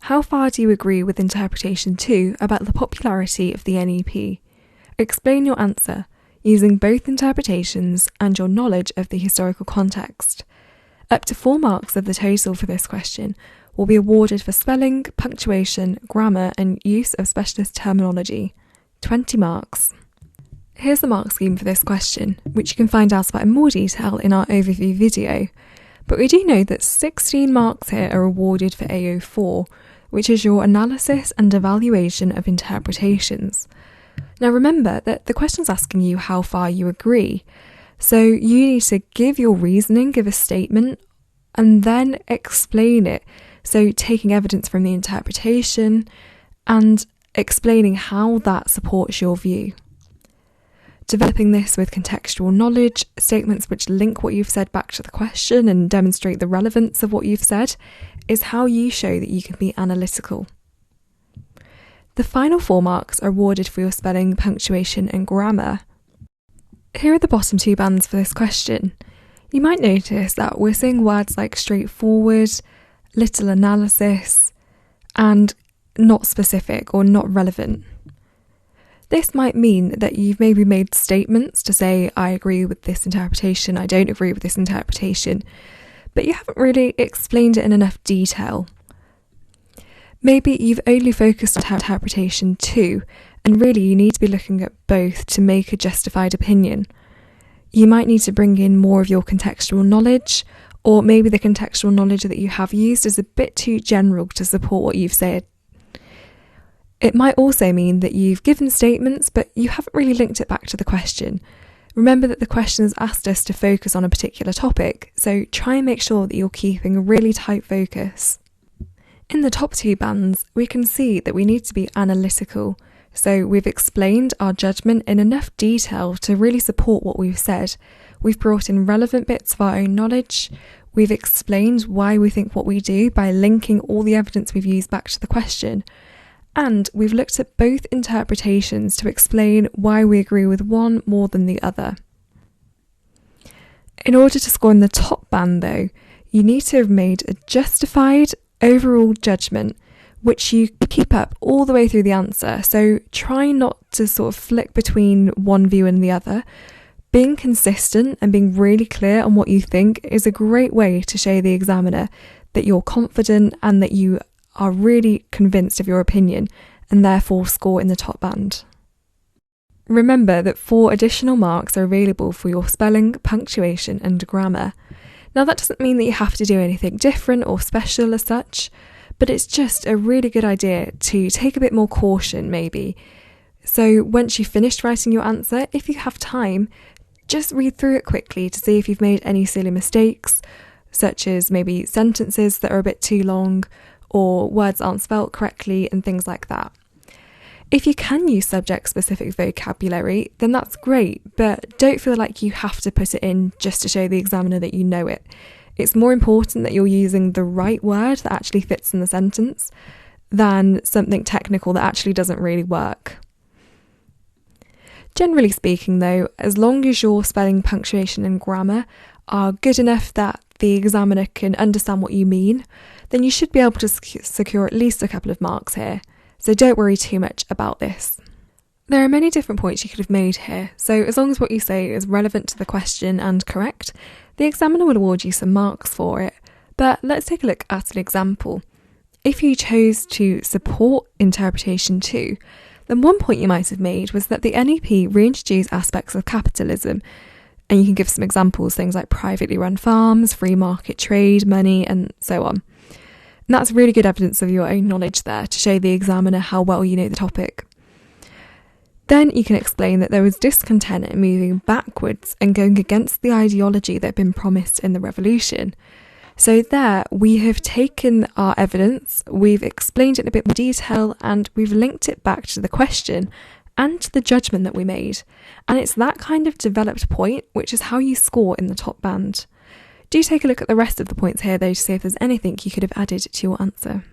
How far do you agree with interpretation 2 about the popularity of the NEP? Explain your answer using both interpretations and your knowledge of the historical context. Up to 4 marks of the total for this question will be awarded for spelling, punctuation, grammar, and use of specialist terminology. 20 marks. Here's the mark scheme for this question, which you can find out about in more detail in our overview video. But we do know that 16 marks here are awarded for AO4, which is your analysis and evaluation of interpretations. Now remember that the question's asking you how far you agree, so you need to give your reasoning, give a statement, and then explain it. So taking evidence from the interpretation and explaining how that supports your view. Developing this with contextual knowledge, statements which link what you've said back to the question and demonstrate the relevance of what you've said, is how you show that you can be analytical. The final 4 marks are awarded for your spelling, punctuation, and grammar. Here are the bottom 2 bands for this question. You might notice that we're seeing words like straightforward, little analysis, and not specific or not relevant. This might mean that you've maybe made statements to say, I agree with this interpretation, I don't agree with this interpretation, but you haven't really explained it in enough detail. Maybe you've only focused on interpretation 2, and really you need to be looking at both to make a justified opinion. You might need to bring in more of your contextual knowledge, or maybe the contextual knowledge that you have used is a bit too general to support what you've said. It might also mean that you've given statements, but you haven't really linked it back to the question. Remember that the question has asked us to focus on a particular topic, so try and make sure that you're keeping a really tight focus. In the top 2 bands, we can see that we need to be analytical, so we've explained our judgment in enough detail to really support what we've said. We've brought in relevant bits of our own knowledge, we've explained why we think what we do by linking all the evidence we've used back to the question, and we've looked at both interpretations to explain why we agree with one more than the other. In order to score in the top band though, you need to have made a justified overall judgment which you keep up all the way through the answer, so try not to sort of flick between one view and the other. Being consistent and being really clear on what you think is a great way to show the examiner that you're confident and that you are really convinced of your opinion and therefore score in the top band. Remember that 4 additional marks are available for your spelling, punctuation and grammar. Now that doesn't mean that you have to do anything different or special as such, but it's just a really good idea to take a bit more caution maybe. So once you've finished writing your answer, if you have time, just read through it quickly to see if you've made any silly mistakes, such as maybe sentences that are a bit too long, or words aren't spelt correctly and things like that. If you can use subject-specific vocabulary, then that's great, but don't feel like you have to put it in just to show the examiner that you know it. It's more important that you're using the right word that actually fits in the sentence than something technical that actually doesn't really work. Generally speaking though, as long as your spelling, punctuation and grammar are good enough that the examiner can understand what you mean, then you should be able to secure at least a couple of marks here. So don't worry too much about this. There are many different points you could have made here, so as long as what you say is relevant to the question and correct, the examiner will award you some marks for it. But let's take a look at an example. If you chose to support interpretation 2, then one point you might have made was that the NEP reintroduced aspects of capitalism, and you can give some examples, things like privately run farms, free market trade, money, and so on. And that's really good evidence of your own knowledge there to show the examiner how well you know the topic. Then you can explain that there was discontent in moving backwards and going against the ideology that had been promised in the revolution. So there we have taken our evidence, we've explained it in a bit more detail, and we've linked it back to the question and to the judgment that we made. And it's that kind of developed point which is how you score in the top band. Do take a look at the rest of the points here though to see if there's anything you could have added to your answer.